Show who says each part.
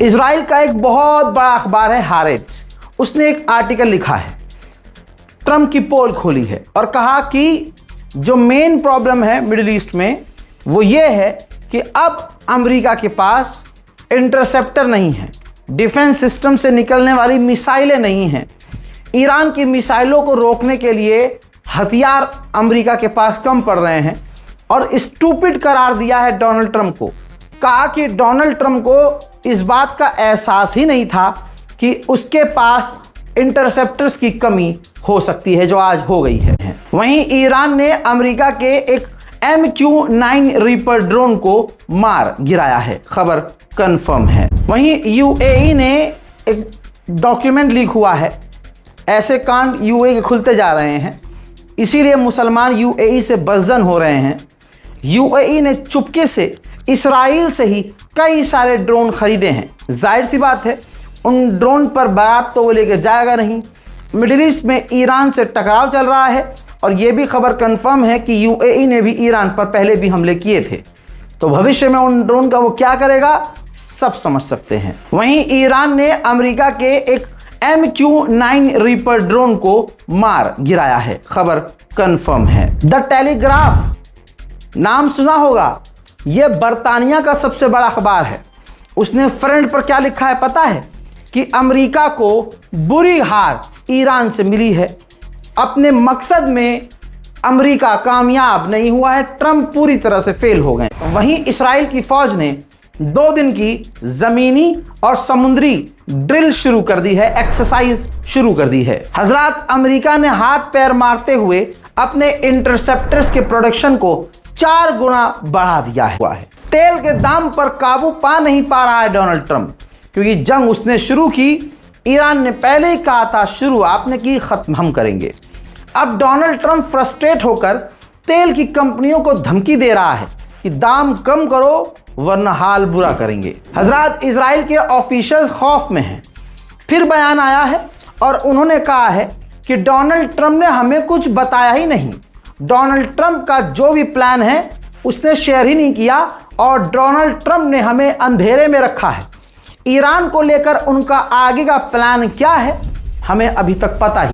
Speaker 1: Israel का एक बहुत बड़ा अखबार है हारेट्स, उसने एक आर्टिकल लिखा है, ट्रंप की पोल खोली है और कहा कि जो मेन प्रॉब्लम है मिडिल ईस्ट में वो ये है कि अब अमेरिका के पास इंटरसेप्टर नहीं है, डिफेंस सिस्टम से निकलने वाली मिसाइलें नहीं हैं, ईरान की मिसाइलों को रोकने के लिए हथियार अमेरिका के पास कम पड़ रहे हैं और स्टूपिड करार दिया है डोनाल्ड ट्रंप को। कहा कि डोनाल्ड ट्रंप को इस बात का एहसास ही नहीं था कि उसके पास इंटरसेप्टर्स की कमी हो सकती है जो आज हो गई है। वहीं ईरान ने अमेरिका के एक MQ-9 रीपर ड्रोन को मार गिराया है, खबर कंफर्म है। वहीं UAE ने एक डॉक्यूमेंट लीक हुआ है, ऐसे कांड UAE के खुलते जा रहे हैं, इसीलिए मुसलमान UAE से बज़न हो रहे हैं। UAE ने चुपके से इसराइल से ही कई सारे ड्रोन खरीदे हैं। जाहिर सी बात है उन ड्रोन पर बारात तो वो लेके जाएगा नहीं। मिडिल ईस्ट में ईरान से टकराव चल रहा है और ये भी खबर कंफर्म है कि UAE ने भी ईरान पर पहले भी हमले किए थे, तो भविष्य में उन ड्रोन का वो क्या करेगा सब समझ सकते हैं। वहीं ईरान ने अमेरिका के एक MQ-9 रीपर ड्रोन को मार गिराया है, खबर कंफर्म है। द टेलीग्राफ नाम सुना होगा, यह बर्तानिया का सबसे बड़ा अखबार है। उसने फ्रंट पर क्या लिखा है पता है कि अमेरिका को बुरी हार ईरान से मिली है, अपने मकसद में अमेरिका कामयाब नहीं हुआ है, ट्रंप पूरी तरह से फेल हो गए। वहीं इसराइल की फौज ने 2 दिन की जमीनी और समुद्री ड्रिल शुरू कर दी है, एक्सरसाइज शुरू कर दी है। हजरात, अमेरिका ने हाथ पैर मारते हुए अपने इंटरसेप्टर्स के प्रोडक्शन को 4 गुना बढ़ा दिया हुआ है। तेल के दाम पर काबू पा नहीं पा रहा है डोनाल्ड ट्रंप, क्योंकि जंग उसने शुरू की, ईरान ने पहले ही कहा था शुरू आपने की, खत्म हम करेंगे। अब डोनाल्ड ट्रंप फ्रस्ट्रेट होकर तेल की कंपनियों को धमकी दे रहा है कि दाम कम करो वरना हाल बुरा करेंगे। हजरात, इजराइल के ऑफिशियल खौफ में हैं। फिर बयान आया है और उन्होंने कहा है कि डोनाल्ड ट्रंप ने हमें कुछ बताया ही नहीं, डोनाल्ड ट्रंप का जो भी प्लान है उसने शेयर ही नहीं किया और डोनाल्ड ट्रंप ने हमें अंधेरे में रखा है। ईरान को लेकर उनका आगे का प्लान क्या है हमें अभी तक पता ही